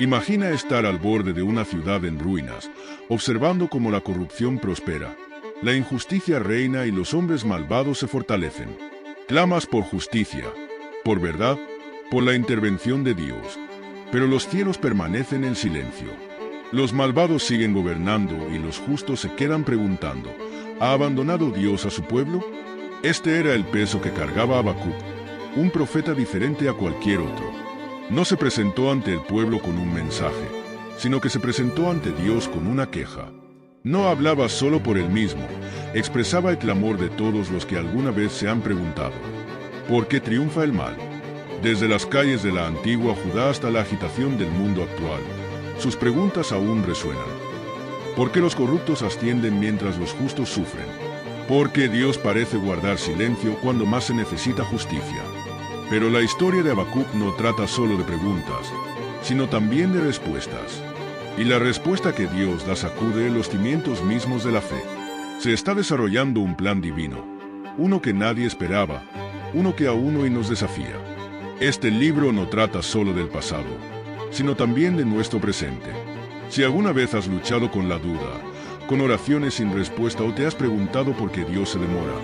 Imagina estar al borde de una ciudad en ruinas, observando cómo la corrupción prospera, la injusticia reina y los hombres malvados se fortalecen. Clamas por justicia, por verdad, por la intervención de Dios, pero los cielos permanecen en silencio. Los malvados siguen gobernando y los justos se quedan preguntando, ¿ha abandonado Dios a su pueblo? Este era el peso que cargaba Habacuc, un profeta diferente a cualquier otro. No se presentó ante el pueblo con un mensaje, sino que se presentó ante Dios con una queja. No hablaba solo por él mismo, expresaba el clamor de todos los que alguna vez se han preguntado, ¿por qué triunfa el mal? Desde las calles de la antigua Judá hasta la agitación del mundo actual, sus preguntas aún resuenan. ¿Por qué los corruptos ascienden mientras los justos sufren? ¿Por qué Dios parece guardar silencio cuando más se necesita justicia? Pero la historia de Habacuc no trata solo de preguntas, sino también de respuestas. Y la respuesta que Dios da sacude los cimientos mismos de la fe. Se está desarrollando un plan divino, uno que nadie esperaba, uno que aún hoy nos desafía. Este libro no trata solo del pasado, sino también de nuestro presente. Si alguna vez has luchado con la duda, con oraciones sin respuesta o te has preguntado por qué Dios se demora,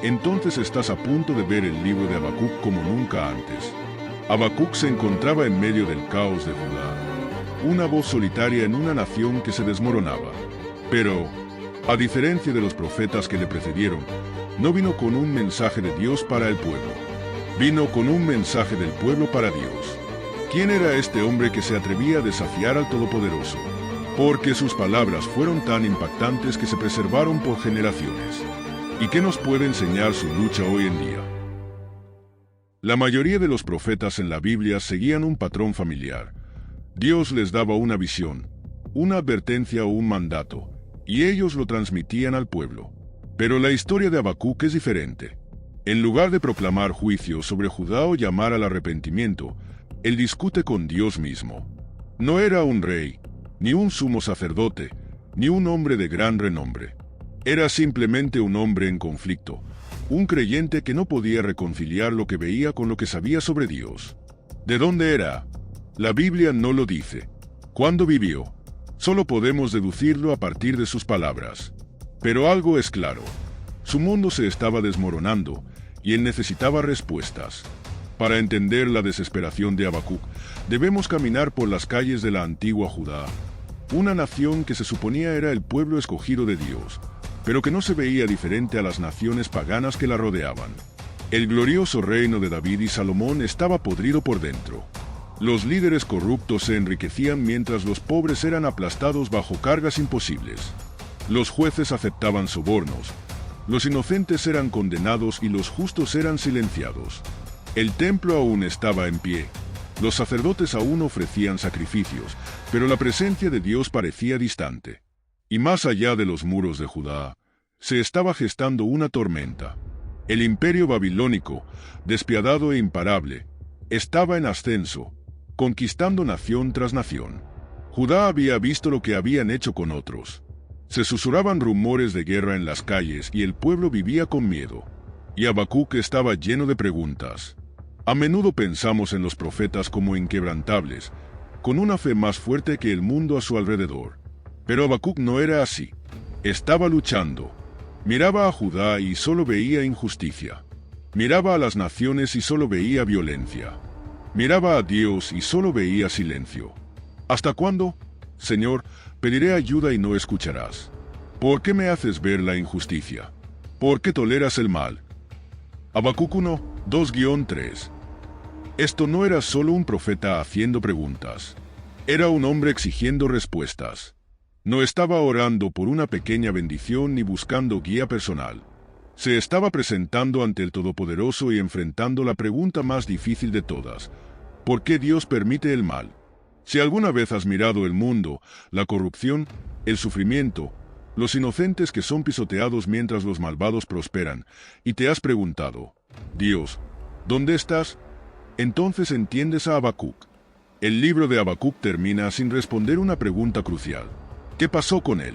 entonces estás a punto de ver el libro de Habacuc como nunca antes. Habacuc se encontraba en medio del caos de Judá, una voz solitaria en una nación que se desmoronaba. Pero, a diferencia de los profetas que le precedieron, no vino con un mensaje de Dios para el pueblo. Vino con un mensaje del pueblo para Dios. ¿Quién era este hombre que se atrevía a desafiar al Todopoderoso? Porque sus palabras fueron tan impactantes que se preservaron por generaciones. ¿Y qué nos puede enseñar su lucha hoy en día? La mayoría de los profetas en la Biblia seguían un patrón familiar. Dios les daba una visión, una advertencia o un mandato, y ellos lo transmitían al pueblo. Pero la historia de Habacuc es diferente. En lugar de proclamar juicio sobre Judá o llamar al arrepentimiento, él discute con Dios mismo. No era un rey, ni un sumo sacerdote, ni un hombre de gran renombre. Era simplemente un hombre en conflicto, un creyente que no podía reconciliar lo que veía con lo que sabía sobre Dios. ¿De dónde era? La Biblia no lo dice. ¿Cuándo vivió? Solo podemos deducirlo a partir de sus palabras. Pero algo es claro. Su mundo se estaba desmoronando y él necesitaba respuestas. Para entender la desesperación de Habacuc, debemos caminar por las calles de la antigua Judá, una nación que se suponía era el pueblo escogido de Dios, pero que no se veía diferente a las naciones paganas que la rodeaban. El glorioso reino de David y Salomón estaba podrido por dentro. Los líderes corruptos se enriquecían mientras los pobres eran aplastados bajo cargas imposibles. Los jueces aceptaban sobornos, los inocentes eran condenados y los justos eran silenciados. El templo aún estaba en pie, los sacerdotes aún ofrecían sacrificios, pero la presencia de Dios parecía distante. Y más allá de los muros de Judá, se estaba gestando una tormenta. El imperio babilónico, despiadado e imparable, estaba en ascenso, conquistando nación tras nación. Judá había visto lo que habían hecho con otros. Se susurraban rumores de guerra en las calles y el pueblo vivía con miedo. Y Habacuc estaba lleno de preguntas. A menudo pensamos en los profetas como inquebrantables, con una fe más fuerte que el mundo a su alrededor. Pero Habacuc no era así. Estaba luchando. Miraba a Judá y solo veía injusticia. Miraba a las naciones y solo veía violencia. Miraba a Dios y solo veía silencio. ¿Hasta cuándo, Señor, pediré ayuda y no escucharás? ¿Por qué me haces ver la injusticia? ¿Por qué toleras el mal? Habacuc 1, 2-3. Esto no era solo un profeta haciendo preguntas. Era un hombre exigiendo respuestas. No estaba orando por una pequeña bendición ni buscando guía personal. Se estaba presentando ante el Todopoderoso y enfrentando la pregunta más difícil de todas. ¿Por qué Dios permite el mal? Si alguna vez has mirado el mundo, la corrupción, el sufrimiento, los inocentes que son pisoteados mientras los malvados prosperan, y te has preguntado, Dios, ¿dónde estás? Entonces entiendes a Habacuc. El libro de Habacuc termina sin responder una pregunta crucial. ¿Qué pasó con él?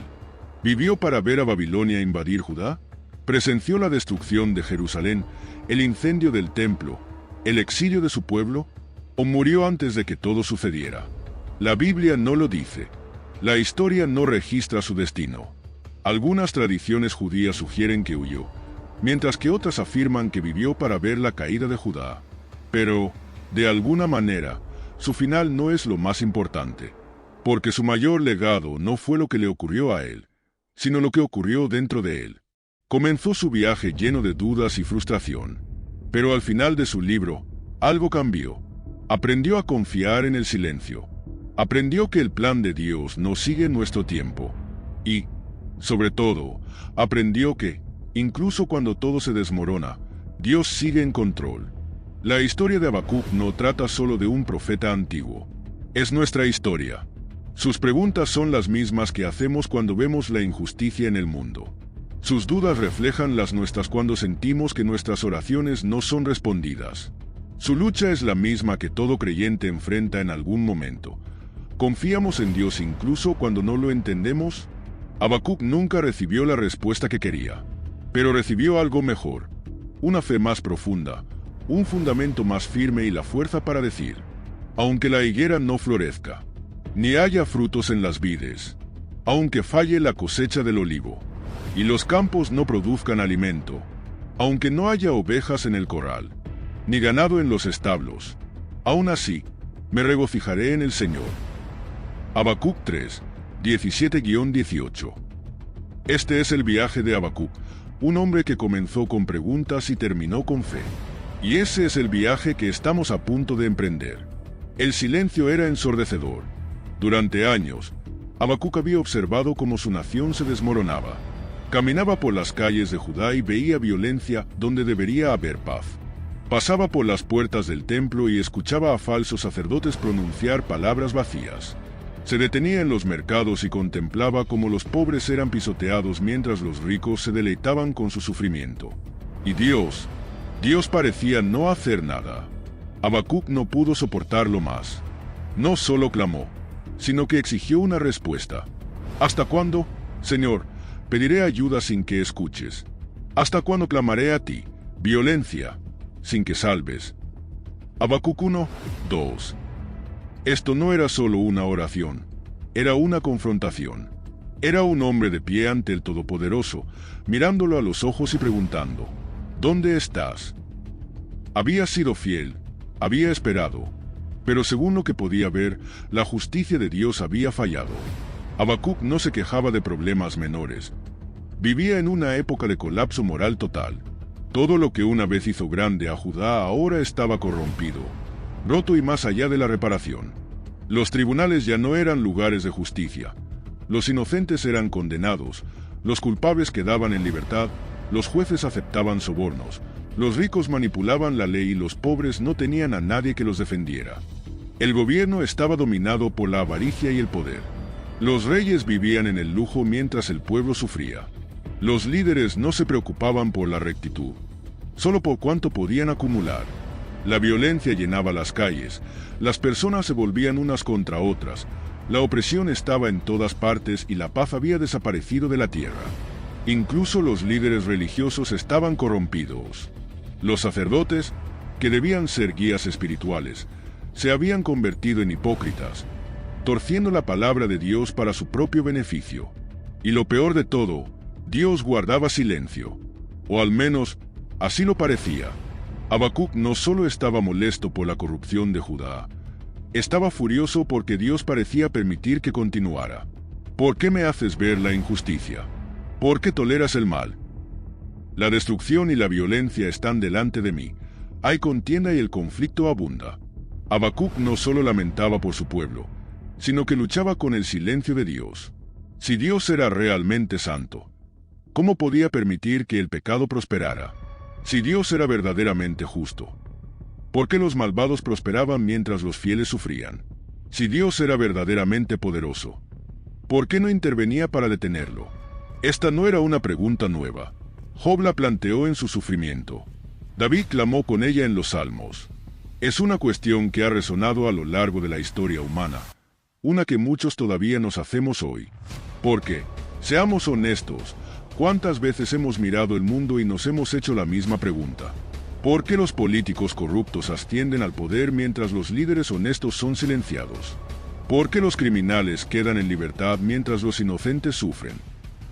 ¿Vivió para ver a Babilonia invadir Judá? ¿Presenció la destrucción de Jerusalén, el incendio del templo, el exilio de su pueblo? ¿O murió antes de que todo sucediera? La Biblia no lo dice. La historia no registra su destino. Algunas tradiciones judías sugieren que huyó, mientras que otras afirman que vivió para ver la caída de Judá. Pero, de alguna manera, su final no es lo más importante, porque su mayor legado no fue lo que le ocurrió a él, sino lo que ocurrió dentro de él. Comenzó su viaje lleno de dudas y frustración, pero al final de su libro, algo cambió. Aprendió a confiar en el silencio. Aprendió que el plan de Dios no sigue nuestro tiempo. Y, sobre todo, aprendió que, incluso cuando todo se desmorona, Dios sigue en control. La historia de Habacuc no trata solo de un profeta antiguo. Es nuestra historia. Sus preguntas son las mismas que hacemos cuando vemos la injusticia en el mundo. Sus dudas reflejan las nuestras cuando sentimos que nuestras oraciones no son respondidas. Su lucha es la misma que todo creyente enfrenta en algún momento. ¿Confiamos en Dios incluso cuando no lo entendemos? Habacuc nunca recibió la respuesta que quería, pero recibió algo mejor, una fe más profunda, un fundamento más firme y la fuerza para decir: aunque la higuera no florezca, ni haya frutos en las vides, aunque falle la cosecha del olivo, y los campos no produzcan alimento, aunque no haya ovejas en el corral, ni ganado en los establos, aún así, me regocijaré en el Señor. Habacuc 3, 17-18. Este es el viaje de Habacuc, un hombre que comenzó con preguntas y terminó con fe. Y ese es el viaje que estamos a punto de emprender. El silencio era ensordecedor. Durante años, Habacuc había observado cómo su nación se desmoronaba. Caminaba por las calles de Judá y veía violencia donde debería haber paz. Pasaba por las puertas del templo y escuchaba a falsos sacerdotes pronunciar palabras vacías. Se detenía en los mercados y contemplaba cómo los pobres eran pisoteados mientras los ricos se deleitaban con su sufrimiento. Y Dios parecía no hacer nada. Habacuc no pudo soportarlo más. No solo clamó, sino que exigió una respuesta. ¿Hasta cuándo, Señor, pediré ayuda sin que escuches? ¿Hasta cuándo clamaré a ti, violencia, sin que salves? Habacuc 1, 2. Esto no era solo una oración, era una confrontación. Era un hombre de pie ante el Todopoderoso, mirándolo a los ojos y preguntando: ¿dónde estás? Había sido fiel, había esperado, pero según lo que podía ver, la justicia de Dios había fallado. Habacuc no se quejaba de problemas menores. Vivía en una época de colapso moral total. Todo lo que una vez hizo grande a Judá ahora estaba corrompido, roto y más allá de la reparación. Los tribunales ya no eran lugares de justicia. Los inocentes eran condenados, los culpables quedaban en libertad, los jueces aceptaban sobornos, los ricos manipulaban la ley y los pobres no tenían a nadie que los defendiera. El gobierno estaba dominado por la avaricia y el poder. Los reyes vivían en el lujo mientras el pueblo sufría. Los líderes no se preocupaban por la rectitud, solo por cuánto podían acumular. La violencia llenaba las calles, las personas se volvían unas contra otras, la opresión estaba en todas partes y la paz había desaparecido de la tierra. Incluso los líderes religiosos estaban corrompidos. Los sacerdotes, que debían ser guías espirituales, se habían convertido en hipócritas, torciendo la palabra de Dios para su propio beneficio. Y lo peor de todo, Dios guardaba silencio, o al menos, así lo parecía. Habacuc no solo estaba molesto por la corrupción de Judá, estaba furioso porque Dios parecía permitir que continuara. ¿Por qué me haces ver la injusticia? ¿Por qué toleras el mal? La destrucción y la violencia están delante de mí. Hay contienda y el conflicto abunda. Habacuc no solo lamentaba por su pueblo, sino que luchaba con el silencio de Dios. Si Dios era realmente santo, ¿cómo podía permitir que el pecado prosperara? Si Dios era verdaderamente justo, ¿por qué los malvados prosperaban mientras los fieles sufrían? Si Dios era verdaderamente poderoso, ¿por qué no intervenía para detenerlo? Esta no era una pregunta nueva. Job la planteó en su sufrimiento. David clamó con ella en los Salmos. Es una cuestión que ha resonado a lo largo de la historia humana, una que muchos todavía nos hacemos hoy. Porque, seamos honestos, ¿cuántas veces hemos mirado el mundo y nos hemos hecho la misma pregunta? ¿Por qué los políticos corruptos ascienden al poder mientras los líderes honestos son silenciados? ¿Por qué los criminales quedan en libertad mientras los inocentes sufren?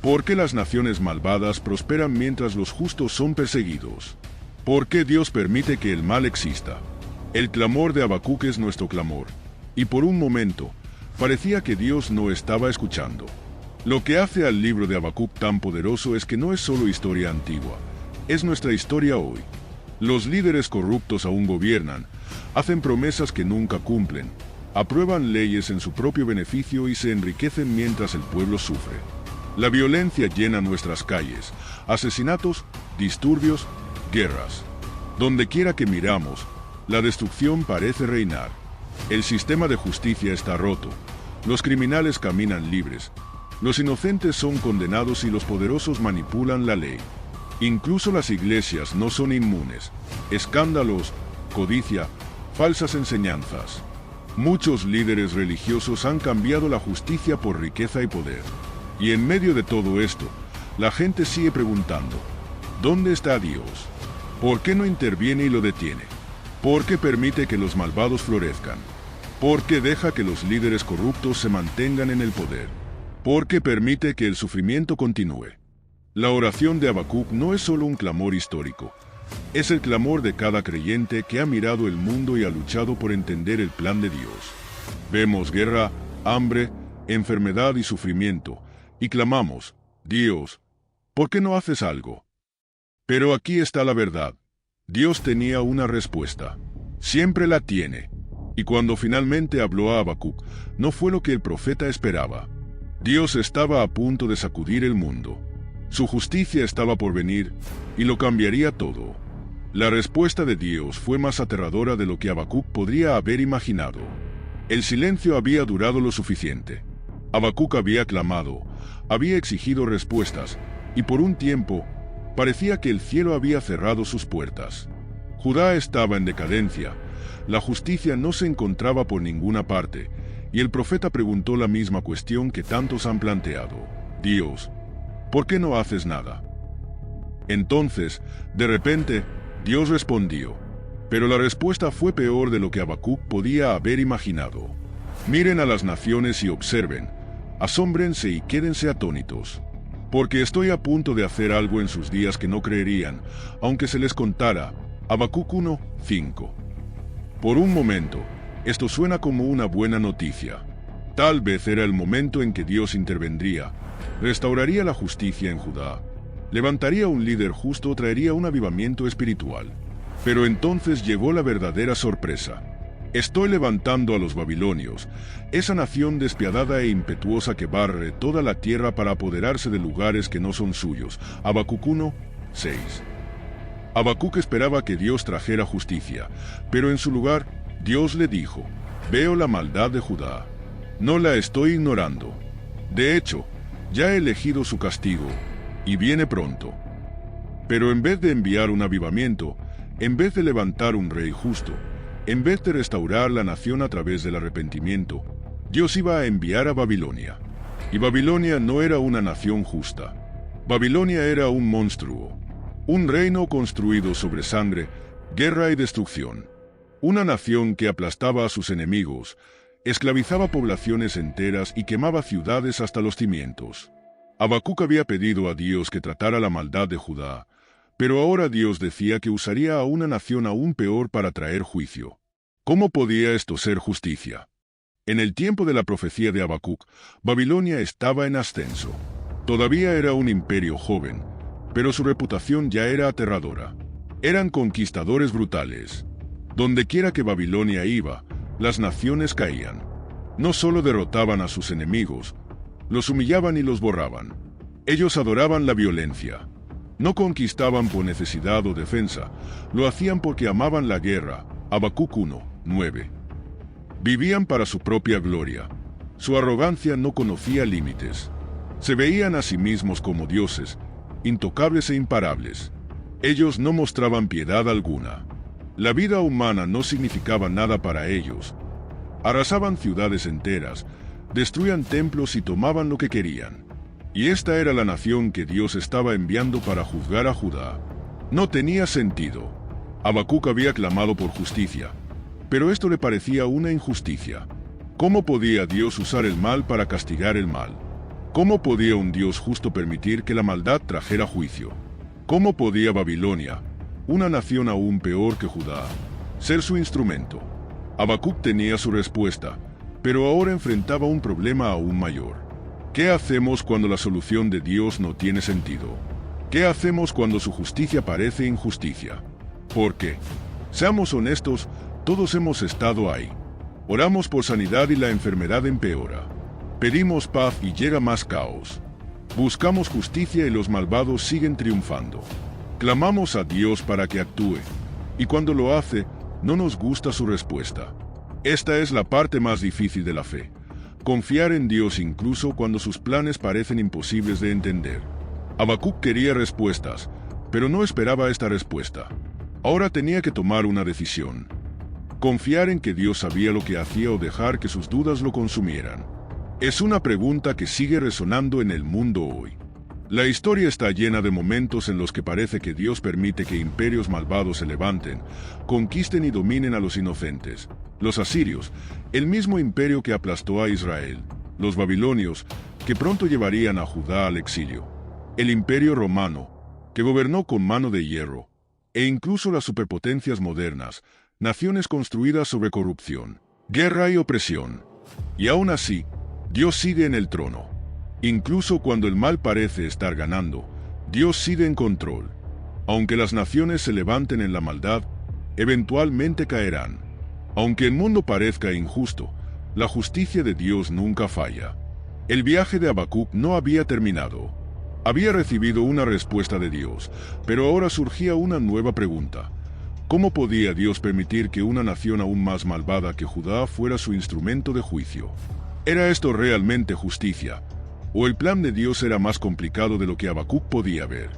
¿Por qué las naciones malvadas prosperan mientras los justos son perseguidos? ¿Por qué Dios permite que el mal exista? El clamor de Habacuc es nuestro clamor, y por un momento, parecía que Dios no estaba escuchando. Lo que hace al libro de Habacuc tan poderoso es que no es solo historia antigua, es nuestra historia hoy. Los líderes corruptos aún gobiernan, hacen promesas que nunca cumplen, aprueban leyes en su propio beneficio y se enriquecen mientras el pueblo sufre. La violencia llena nuestras calles, asesinatos, disturbios, guerras. Donde quiera que miramos, la destrucción parece reinar. El sistema de justicia está roto, los criminales caminan libres, los inocentes son condenados y los poderosos manipulan la ley. Incluso las iglesias no son inmunes. Escándalos, codicia, falsas enseñanzas. Muchos líderes religiosos han cambiado la justicia por riqueza y poder. Y en medio de todo esto, la gente sigue preguntando, ¿dónde está Dios? ¿Por qué no interviene y lo detiene? ¿Por qué permite que los malvados florezcan? ¿Por qué deja que los líderes corruptos se mantengan en el poder? ¿Por qué permite que el sufrimiento continúe? La oración de Habacuc no es solo un clamor histórico, es el clamor de cada creyente que ha mirado el mundo y ha luchado por entender el plan de Dios. Vemos guerra, hambre, enfermedad y sufrimiento, y clamamos, Dios, ¿por qué no haces algo? Pero aquí está la verdad. Dios tenía una respuesta. Siempre la tiene. Y cuando finalmente habló a Habacuc, no fue lo que el profeta esperaba. Dios estaba a punto de sacudir el mundo. Su justicia estaba por venir, y lo cambiaría todo. La respuesta de Dios fue más aterradora de lo que Habacuc podría haber imaginado. El silencio había durado lo suficiente. Habacuc había clamado, había exigido respuestas, y por un tiempo, parecía que el cielo había cerrado sus puertas. Judá estaba en decadencia, la justicia no se encontraba por ninguna parte, y el profeta preguntó la misma cuestión que tantos han planteado. Dios, ¿por qué no haces nada? Entonces, de repente, Dios respondió, pero la respuesta fue peor de lo que Habacuc podía haber imaginado. Miren a las naciones y observen, asómbrense y quédense atónitos. Porque estoy a punto de hacer algo en sus días que no creerían, aunque se les contara. Habacuc 1:5. Por un momento, esto suena como una buena noticia. Tal vez era el momento en que Dios intervendría, restauraría la justicia en Judá, levantaría un líder justo, traería un avivamiento espiritual. Pero entonces llegó la verdadera sorpresa. Estoy levantando a los babilonios, esa nación despiadada e impetuosa que barre toda la tierra para apoderarse de lugares que no son suyos. Habacuc 1:6. Habacuc esperaba que Dios trajera justicia, pero en su lugar, Dios le dijo, veo la maldad de Judá. No la estoy ignorando. De hecho, ya he elegido su castigo, y viene pronto. Pero en vez de enviar un avivamiento, en vez de levantar un rey justo, en vez de restaurar la nación a través del arrepentimiento, Dios iba a enviar a Babilonia. Y Babilonia no era una nación justa. Babilonia era un monstruo, un reino construido sobre sangre, guerra y destrucción. Una nación que aplastaba a sus enemigos, esclavizaba poblaciones enteras y quemaba ciudades hasta los cimientos. Habacuc había pedido a Dios que tratara la maldad de Judá, pero ahora Dios decía que usaría a una nación aún peor para traer juicio. ¿Cómo podía esto ser justicia? En el tiempo de la profecía de Habacuc, Babilonia estaba en ascenso. Todavía era un imperio joven, pero su reputación ya era aterradora. Eran conquistadores brutales. Dondequiera que Babilonia iba, las naciones caían. No solo derrotaban a sus enemigos, los humillaban y los borraban. Ellos adoraban la violencia. No conquistaban por necesidad o defensa, lo hacían porque amaban la guerra. Habacuc 1:9. Vivían para su propia gloria. Su arrogancia no conocía límites. Se veían a sí mismos como dioses, intocables e imparables. Ellos no mostraban piedad alguna. La vida humana no significaba nada para ellos. Arrasaban ciudades enteras, destruían templos y tomaban lo que querían. Y esta era la nación que Dios estaba enviando para juzgar a Judá. No tenía sentido. Habacuc había clamado por justicia, pero esto le parecía una injusticia. ¿Cómo podía Dios usar el mal para castigar el mal? ¿Cómo podía un Dios justo permitir que la maldad trajera juicio? ¿Cómo podía Babilonia, una nación aún peor que Judá, ser su instrumento? Habacuc tenía su respuesta, pero ahora enfrentaba un problema aún mayor. ¿Qué hacemos cuando la solución de Dios no tiene sentido? ¿Qué hacemos cuando su justicia parece injusticia? Porque, seamos honestos, todos hemos estado ahí. Oramos por sanidad y la enfermedad empeora. Pedimos paz y llega más caos. Buscamos justicia y los malvados siguen triunfando. Clamamos a Dios para que actúe, y cuando lo hace, no nos gusta su respuesta. Esta es la parte más difícil de la fe. Confiar en Dios incluso cuando sus planes parecen imposibles de entender. Habacuc quería respuestas, pero no esperaba esta respuesta. Ahora tenía que tomar una decisión. Confiar en que Dios sabía lo que hacía o dejar que sus dudas lo consumieran. Es una pregunta que sigue resonando en el mundo hoy. La historia está llena de momentos en los que parece que Dios permite que imperios malvados se levanten, conquisten y dominen a los inocentes. Los asirios, el mismo imperio que aplastó a Israel. Los babilonios, que pronto llevarían a Judá al exilio. El imperio romano, que gobernó con mano de hierro. E incluso las superpotencias modernas, naciones construidas sobre corrupción, guerra y opresión. Y aún así, Dios sigue en el trono. Incluso cuando el mal parece estar ganando, Dios sigue en control. Aunque las naciones se levanten en la maldad, eventualmente caerán. Aunque el mundo parezca injusto, la justicia de Dios nunca falla. El viaje de Habacuc no había terminado. Había recibido una respuesta de Dios, pero ahora surgía una nueva pregunta. ¿Cómo podía Dios permitir que una nación aún más malvada que Judá fuera su instrumento de juicio? ¿Era esto realmente justicia? ¿O el plan de Dios era más complicado de lo que Habacuc podía ver?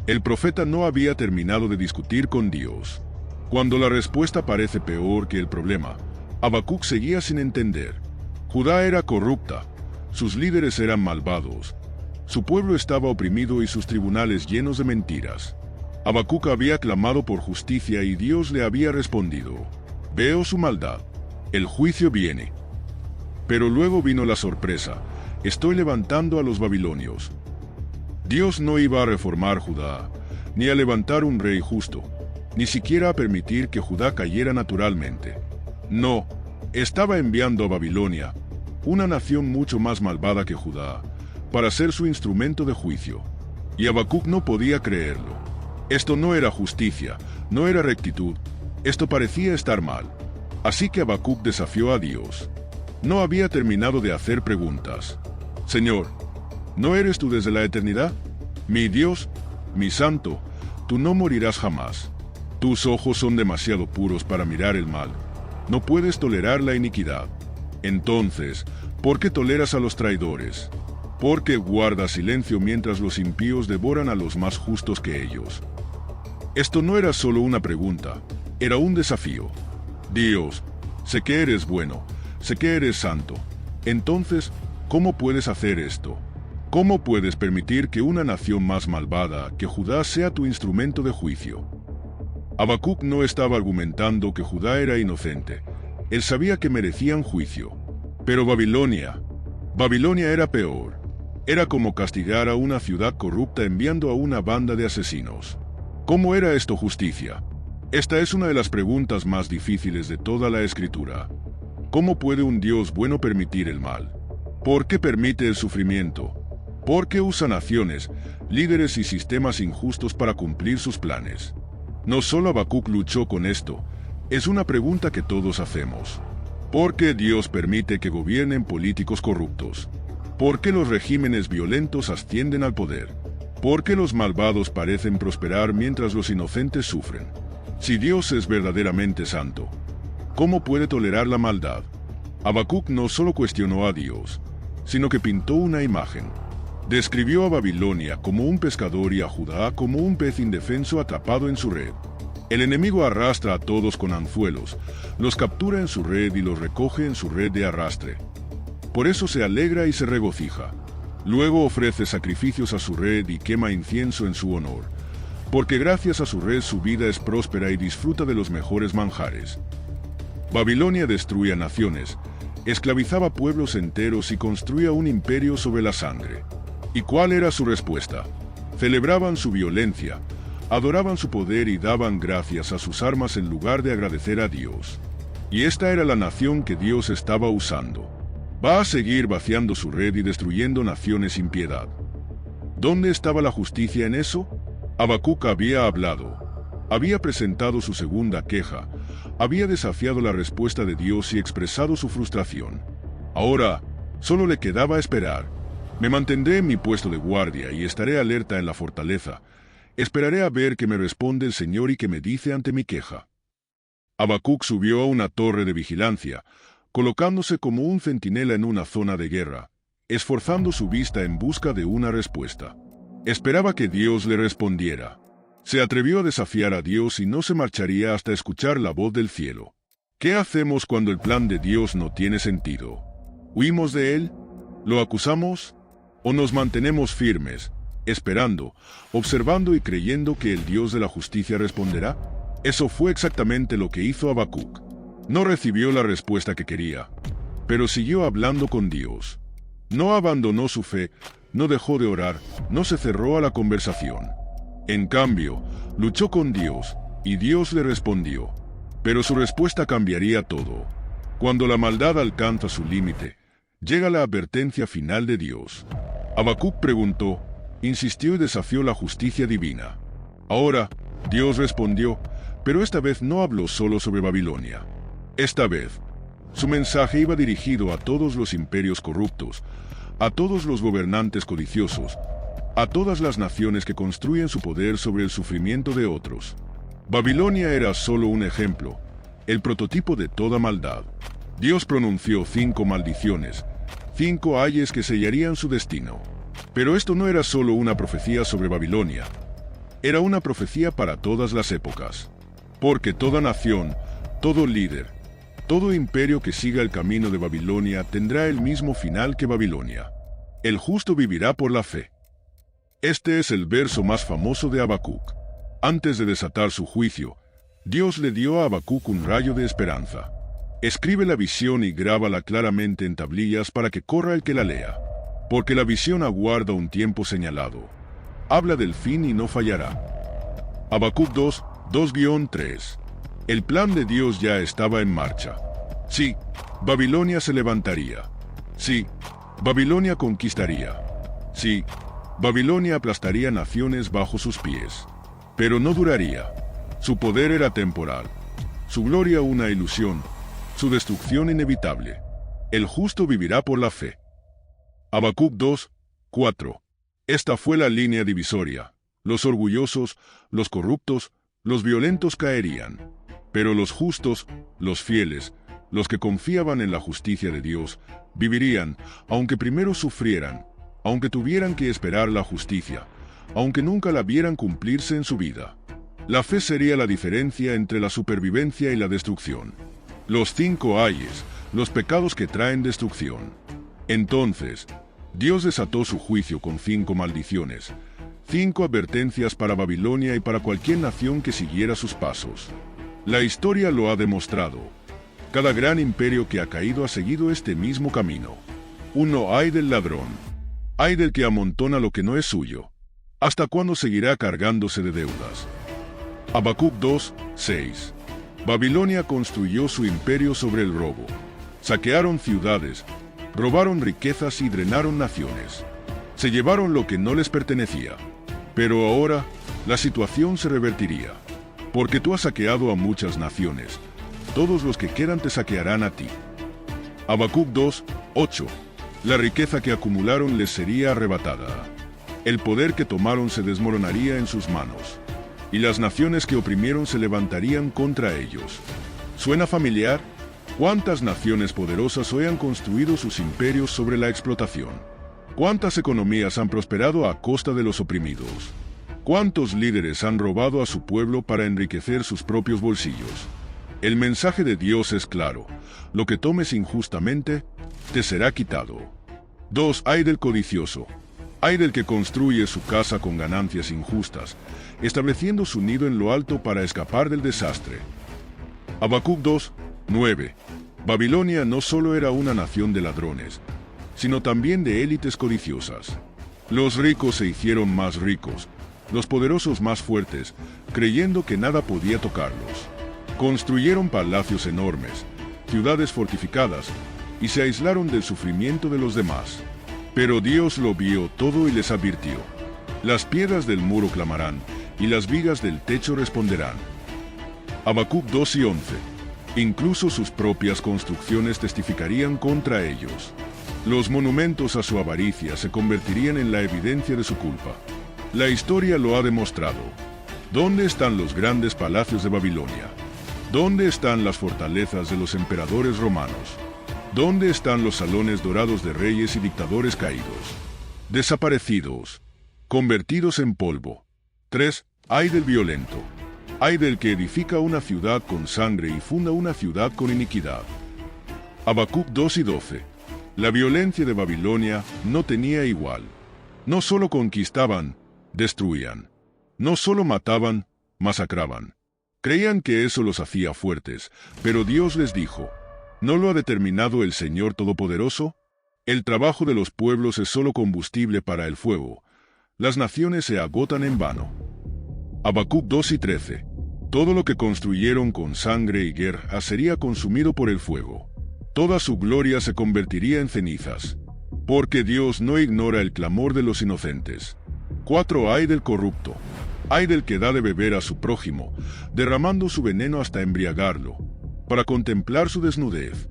El profeta no había terminado de discutir con Dios. Cuando la respuesta parece peor que el problema, Habacuc seguía sin entender. Judá era corrupta, sus líderes eran malvados, su pueblo estaba oprimido y sus tribunales llenos de mentiras. Habacuc había clamado por justicia y Dios le había respondido: veo su maldad, el juicio viene. Pero luego vino la sorpresa: estoy levantando a los babilonios. Dios no iba a reformar Judá, ni a levantar un rey justo, ni siquiera a permitir que Judá cayera naturalmente. No, estaba enviando a Babilonia, una nación mucho más malvada que Judá, para ser su instrumento de juicio. Y Habacuc no podía creerlo. Esto no era justicia, no era rectitud, esto parecía estar mal. Así que Habacuc desafió a Dios. No había terminado de hacer preguntas. Señor, ¿no eres tú desde la eternidad? Mi Dios, mi santo, tú no morirás jamás. Tus ojos son demasiado puros para mirar el mal. No puedes tolerar la iniquidad. Entonces, ¿por qué toleras a los traidores? ¿Por qué guardas silencio mientras los impíos devoran a los más justos que ellos? Esto no era solo una pregunta, era un desafío. Dios, sé que eres bueno, sé que eres santo. Entonces, ¿cómo puedes hacer esto? ¿Cómo puedes permitir que una nación más malvada que Judá sea tu instrumento de juicio? Habacuc no estaba argumentando que Judá era inocente. Él sabía que merecían juicio. Pero Babilonia era peor. Era como castigar a una ciudad corrupta enviando a una banda de asesinos. ¿Cómo era esto justicia? Esta es una de las preguntas más difíciles de toda la Escritura. ¿Cómo puede un Dios bueno permitir el mal? ¿Por qué permite el sufrimiento? ¿Por qué usa naciones, líderes y sistemas injustos para cumplir sus planes? No solo Habacuc luchó con esto, es una pregunta que todos hacemos. ¿Por qué Dios permite que gobiernen políticos corruptos? ¿Por qué los regímenes violentos ascienden al poder? ¿Por qué los malvados parecen prosperar mientras los inocentes sufren? Si Dios es verdaderamente santo, ¿cómo puede tolerar la maldad? Habacuc no solo cuestionó a Dios, sino que pintó una imagen. Describió a Babilonia como un pescador y a Judá como un pez indefenso atrapado en su red. El enemigo arrastra a todos con anzuelos, los captura en su red y los recoge en su red de arrastre. Por eso se alegra y se regocija. Luego ofrece sacrificios a su red y quema incienso en su honor, porque gracias a su red su vida es próspera y disfruta de los mejores manjares. Babilonia destruye a naciones, esclavizaba pueblos enteros y construía un imperio sobre la sangre. ¿Y cuál era su respuesta? Celebraban su violencia, adoraban su poder y daban gracias a sus armas en lugar de agradecer a Dios. Y esta era la nación que Dios estaba usando. Va a seguir vaciando su red y destruyendo naciones sin piedad. ¿Dónde estaba la justicia en eso? Habacuc había hablado. Había presentado su segunda queja. Había desafiado la respuesta de Dios y expresado su frustración. Ahora, solo le quedaba esperar. Me mantendré en mi puesto de guardia y estaré alerta en la fortaleza. Esperaré a ver qué me responde el Señor y qué me dice ante mi queja. Habacuc subió a una torre de vigilancia, colocándose como un centinela en una zona de guerra, esforzando su vista en busca de una respuesta. Esperaba que Dios le respondiera. Se atrevió a desafiar a Dios y no se marcharía hasta escuchar la voz del cielo. ¿Qué hacemos cuando el plan de Dios no tiene sentido? ¿Huimos de él? ¿Lo acusamos? ¿O nos mantenemos firmes, esperando, observando y creyendo que el Dios de la justicia responderá? Eso fue exactamente lo que hizo Habacuc. No recibió la respuesta que quería, pero siguió hablando con Dios. No abandonó su fe, no dejó de orar, no se cerró a la conversación. En cambio, luchó con Dios, y Dios le respondió. Pero su respuesta cambiaría todo. Cuando la maldad alcanza su límite, llega la advertencia final de Dios. Habacuc preguntó, insistió y desafió la justicia divina. Ahora, Dios respondió, pero esta vez no habló solo sobre Babilonia. Esta vez, su mensaje iba dirigido a todos los imperios corruptos, a todos los gobernantes codiciosos, a todas las naciones que construyen su poder sobre el sufrimiento de otros. Babilonia era solo un ejemplo, el prototipo de toda maldad. Dios pronunció 5 maldiciones, 5 ayes que sellarían su destino. Pero esto no era solo una profecía sobre Babilonia, era una profecía para todas las épocas. Porque toda nación, todo líder, todo imperio que siga el camino de Babilonia tendrá el mismo final que Babilonia. El justo vivirá por la fe. Este es el verso más famoso de Habacuc. Antes de desatar su juicio, Dios le dio a Habacuc un rayo de esperanza. Escribe la visión y grábala claramente en tablillas para que corra el que la lea. Porque la visión aguarda un tiempo señalado. Habla del fin y no fallará. Habacuc 2, 2-3. El plan de Dios ya estaba en marcha. Sí, Babilonia se levantaría. Sí, Babilonia conquistaría. Sí, Babilonia aplastaría naciones bajo sus pies. Pero no duraría. Su poder era temporal. Su gloria una ilusión. Su destrucción inevitable. El justo vivirá por la fe. Habacuc 2, 4. Esta fue la línea divisoria. Los orgullosos, los corruptos, los violentos caerían. Pero los justos, los fieles, los que confiaban en la justicia de Dios, vivirían, aunque primero sufrieran, aunque tuvieran que esperar la justicia, aunque nunca la vieran cumplirse en su vida. La fe sería la diferencia entre la supervivencia y la destrucción. Los 5 ayes, los pecados que traen destrucción. Entonces, Dios desató su juicio con 5 maldiciones, 5 advertencias para Babilonia y para cualquier nación que siguiera sus pasos. La historia lo ha demostrado. Cada gran imperio que ha caído ha seguido este mismo camino. 1. Ay del ladrón. Ay del que amontona lo que no es suyo. ¿Hasta cuándo seguirá cargándose de deudas? Habacuc 2, 6. Babilonia construyó su imperio sobre el robo. Saquearon ciudades, robaron riquezas y drenaron naciones. Se llevaron lo que no les pertenecía. Pero ahora, la situación se revertiría. Porque tú has saqueado a muchas naciones. Todos los que quedan te saquearán a ti. Habacuc 2, 8. La riqueza que acumularon les sería arrebatada. El poder que tomaron se desmoronaría en sus manos. Y las naciones que oprimieron se levantarían contra ellos. ¿Suena familiar? ¿Cuántas naciones poderosas hoy han construido sus imperios sobre la explotación? ¿Cuántas economías han prosperado a costa de los oprimidos? ¿Cuántos líderes han robado a su pueblo para enriquecer sus propios bolsillos? El mensaje de Dios es claro. Lo que tomes injustamente, te será quitado. 2. Ay del codicioso. Ay del que construye su casa con ganancias injustas, estableciendo su nido en lo alto para escapar del desastre. Habacuc 2, 9. Babilonia no solo era una nación de ladrones, sino también de élites codiciosas. Los ricos se hicieron más ricos, los poderosos más fuertes, creyendo que nada podía tocarlos. Construyeron palacios enormes, ciudades fortificadas, y se aislaron del sufrimiento de los demás. Pero Dios lo vio todo y les advirtió: las piedras del muro clamarán, y las vigas del techo responderán. Habacuc 2 y 11. Incluso sus propias construcciones testificarían contra ellos. Los monumentos a su avaricia se convertirían en la evidencia de su culpa. La historia lo ha demostrado. ¿Dónde están los grandes palacios de Babilonia? ¿Dónde están las fortalezas de los emperadores romanos? ¿Dónde están los salones dorados de reyes y dictadores caídos? Desaparecidos, convertidos en polvo. 3. Ay del violento. Ay del que edifica una ciudad con sangre y funda una ciudad con iniquidad. Habacuc 2 y 12. La violencia de Babilonia no tenía igual. No solo conquistaban, destruían. No solo mataban, masacraban. Creían que eso los hacía fuertes, pero Dios les dijo: ¿no lo ha determinado el Señor Todopoderoso? El trabajo de los pueblos es solo combustible para el fuego. Las naciones se agotan en vano. Habacuc 2 y 13. Todo lo que construyeron con sangre y guerra sería consumido por el fuego. Toda su gloria se convertiría en cenizas. Porque Dios no ignora el clamor de los inocentes. 4. Ay del corrupto. Ay del que da de beber a su prójimo, derramando su veneno hasta embriagarlo, para contemplar su desnudez.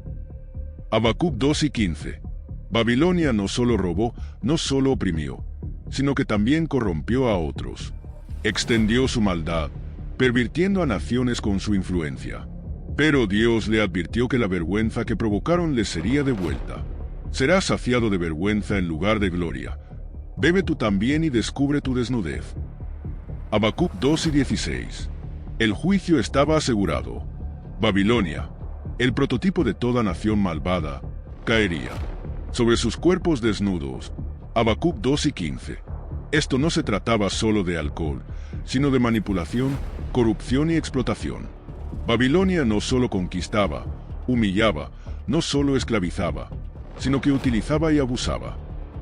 Habacuc 2 y 15. Babilonia no solo robó, no solo oprimió, sino que también corrompió a otros. Extendió su maldad, pervirtiendo a naciones con su influencia. Pero Dios le advirtió que la vergüenza que provocaron les sería devuelta. Serás saciado de vergüenza en lugar de gloria. Bebe tú también y descubre tu desnudez. Habacuc 2 y 16. El juicio estaba asegurado. Babilonia, el prototipo de toda nación malvada, caería sobre sus cuerpos desnudos. Habacuc 2 y 15. Esto no se trataba solo de alcohol, sino de manipulación, corrupción y explotación. Babilonia no solo conquistaba, humillaba, no solo esclavizaba, sino que utilizaba y abusaba.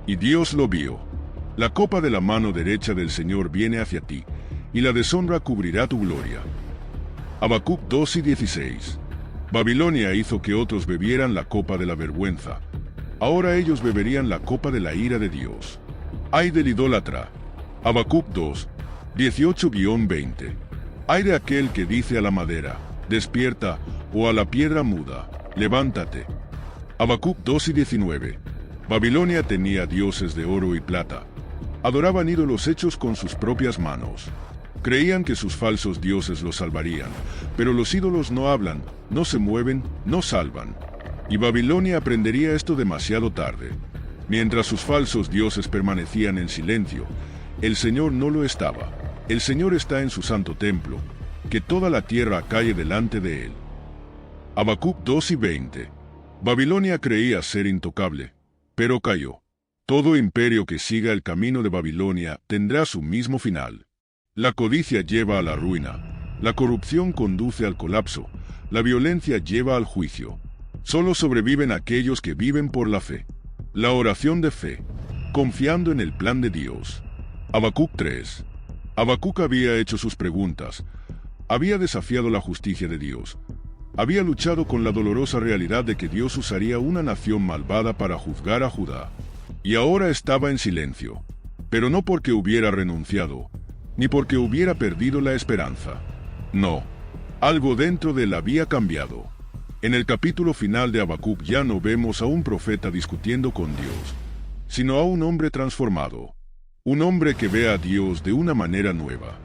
Y Dios lo vio. La copa de la mano derecha del Señor viene hacia ti, y la deshonra cubrirá tu gloria. Habacuc 2 y 16. Babilonia hizo que otros bebieran la copa de la vergüenza. Ahora ellos beberían la copa de la ira de Dios. Ay del idólatra. Habacuc 2, 18-20. Ay de aquel que dice a la madera: despierta, o a la piedra muda: levántate. Habacuc 2 y 19. Babilonia tenía dioses de oro y plata. Adoraban ídolos hechos con sus propias manos. Creían que sus falsos dioses los salvarían, pero los ídolos no hablan, no se mueven, no salvan. Y Babilonia aprendería esto demasiado tarde. Mientras sus falsos dioses permanecían en silencio, el Señor no lo estaba. El Señor está en su santo templo, que toda la tierra calle delante de él. Habacuc 2 y 20. Babilonia creía ser intocable, pero cayó. Todo imperio que siga el camino de Babilonia tendrá su mismo final. La codicia lleva a la ruina, la corrupción conduce al colapso, la violencia lleva al juicio. Solo sobreviven aquellos que viven por la fe. La oración de fe, confiando en el plan de Dios. Habacuc 3. Habacuc había hecho sus preguntas, había desafiado la justicia de Dios, había luchado con la dolorosa realidad de que Dios usaría una nación malvada para juzgar a Judá. Y ahora estaba en silencio, pero no porque hubiera renunciado, ni porque hubiera perdido la esperanza. No, algo dentro de él había cambiado. En el capítulo final de Habacuc ya no vemos a un profeta discutiendo con Dios, sino a un hombre transformado. Un hombre que ve a Dios de una manera nueva.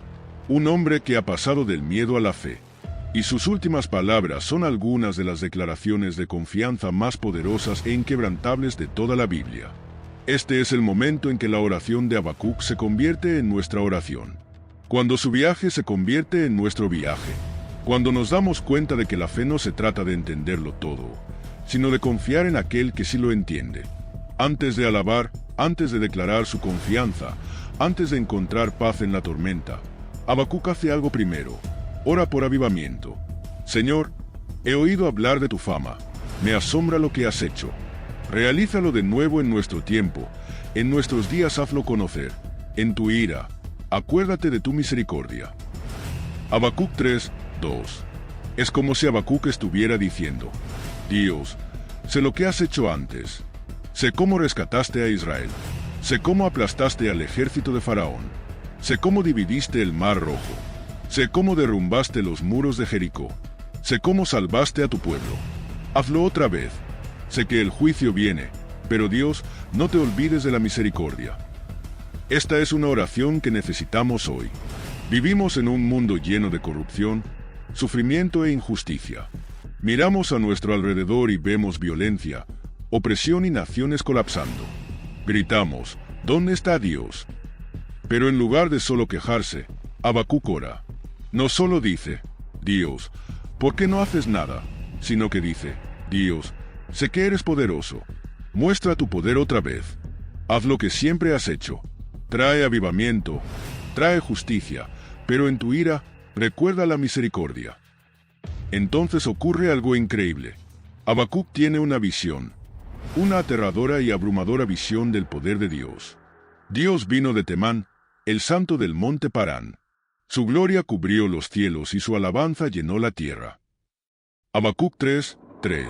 Un hombre que ha pasado del miedo a la fe. Y sus últimas palabras son algunas de las declaraciones de confianza más poderosas e inquebrantables de toda la Biblia. Este es el momento en que la oración de Habacuc se convierte en nuestra oración. Cuando su viaje se convierte en nuestro viaje. Cuando nos damos cuenta de que la fe no se trata de entenderlo todo, sino de confiar en aquel que sí lo entiende. Antes de alabar, antes de declarar su confianza, antes de encontrar paz en la tormenta, Habacuc hace algo primero. Ora por avivamiento. Señor, he oído hablar de tu fama. Me asombra lo que has hecho. Realízalo de nuevo en nuestro tiempo. En nuestros días hazlo conocer. En tu ira, acuérdate de tu misericordia. Habacuc 3, 2. Es como si Habacuc estuviera diciendo: Dios, sé lo que has hecho antes. Sé cómo rescataste a Israel. Sé cómo aplastaste al ejército de Faraón. Sé cómo dividiste el mar rojo. Sé cómo derrumbaste los muros de Jericó. Sé cómo salvaste a tu pueblo. Hazlo otra vez. Sé que el juicio viene, pero Dios, no te olvides de la misericordia. Esta es una oración que necesitamos hoy. Vivimos en un mundo lleno de corrupción, sufrimiento e injusticia. Miramos a nuestro alrededor y vemos violencia, opresión y naciones colapsando. Gritamos: ¿dónde está Dios? Pero en lugar de solo quejarse, Habacuc ora. No solo dice: Dios, ¿por qué no haces nada? Sino que dice: Dios, sé que eres poderoso. Muestra tu poder otra vez. Haz lo que siempre has hecho. Trae avivamiento, trae justicia, pero en tu ira, recuerda la misericordia. Entonces ocurre algo increíble. Habacuc tiene una visión, una aterradora y abrumadora visión del poder de Dios. Dios vino de Temán, el santo del monte Parán. Su gloria cubrió los cielos y su alabanza llenó la tierra. Habacuc 3, 3.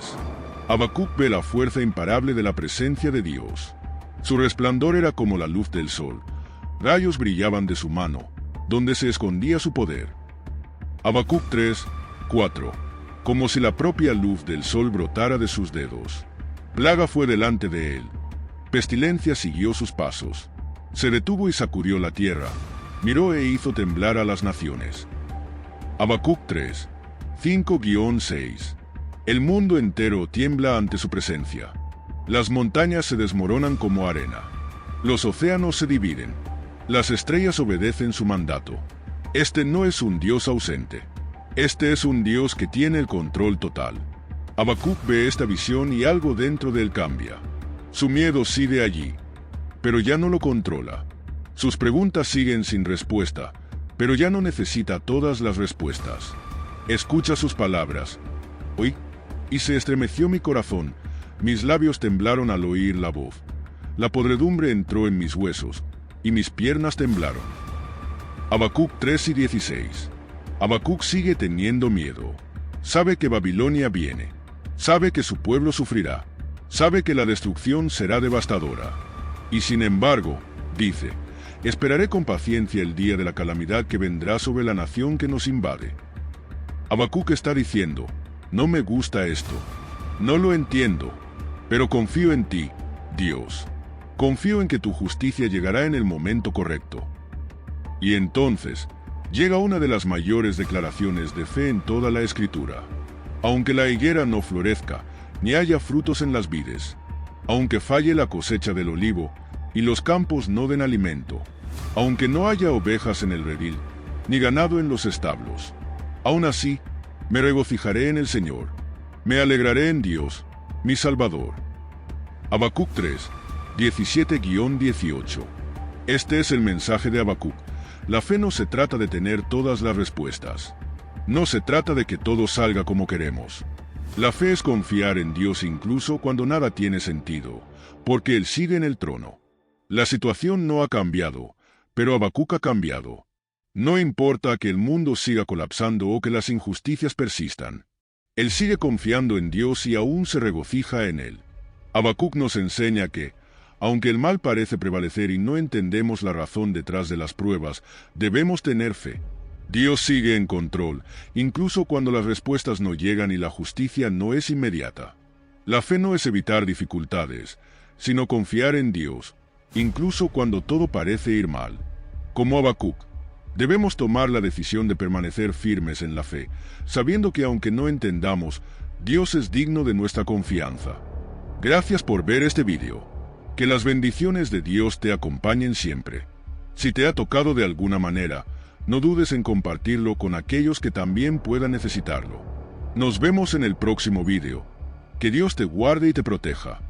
Habacuc ve la fuerza imparable de la presencia de Dios. Su resplandor era como la luz del sol. Rayos brillaban de su mano, donde se escondía su poder. Habacuc 3, 4. Como si la propia luz del sol brotara de sus dedos. Plaga fue delante de él. Pestilencia siguió sus pasos. Se detuvo y sacudió la tierra. Miró e hizo temblar a las naciones. Habacuc 3, 5-6. El mundo entero tiembla ante su presencia. Las montañas se desmoronan como arena. Los océanos se dividen. Las estrellas obedecen su mandato. Este no es un Dios ausente. Este es un Dios que tiene el control total. Habacuc ve esta visión y algo dentro de él cambia. Su miedo sigue allí, pero ya no lo controla. Sus preguntas siguen sin respuesta, pero ya no necesita todas las respuestas. Escucha sus palabras. Oí, y se estremeció mi corazón, mis labios temblaron al oír la voz. La podredumbre entró en mis huesos, y mis piernas temblaron. Habacuc 3:16. Habacuc sigue teniendo miedo. Sabe que Babilonia viene. Sabe que su pueblo sufrirá. Sabe que la destrucción será devastadora. Y sin embargo, dice: esperaré con paciencia el día de la calamidad que vendrá sobre la nación que nos invade. Habacuc está diciendo: no me gusta esto. No lo entiendo. Pero confío en ti, Dios. Confío en que tu justicia llegará en el momento correcto. Y entonces, llega una de las mayores declaraciones de fe en toda la Escritura. Aunque la higuera no florezca, ni haya frutos en las vides, aunque falle la cosecha del olivo, y los campos no den alimento, aunque no haya ovejas en el redil, ni ganado en los establos, aún así, me regocijaré en el Señor, me alegraré en Dios, mi Salvador. Habacuc 3, 17-18. Este es el mensaje de Habacuc. La fe no se trata de tener todas las respuestas. No se trata de que todo salga como queremos. La fe es confiar en Dios incluso cuando nada tiene sentido, porque Él sigue en el trono. La situación no ha cambiado, pero Habacuc ha cambiado. No importa que el mundo siga colapsando o que las injusticias persistan. Él sigue confiando en Dios y aún se regocija en Él. Habacuc nos enseña que, aunque el mal parece prevalecer y no entendemos la razón detrás de las pruebas, debemos tener fe. Dios sigue en control, incluso cuando las respuestas no llegan y la justicia no es inmediata. La fe no es evitar dificultades, sino confiar en Dios, incluso cuando todo parece ir mal. Como Habacuc, debemos tomar la decisión de permanecer firmes en la fe, sabiendo que aunque no entendamos, Dios es digno de nuestra confianza. Gracias por ver este video. Que las bendiciones de Dios te acompañen siempre. Si te ha tocado de alguna manera, no dudes en compartirlo con aquellos que también puedan necesitarlo. Nos vemos en el próximo video. Que Dios te guarde y te proteja.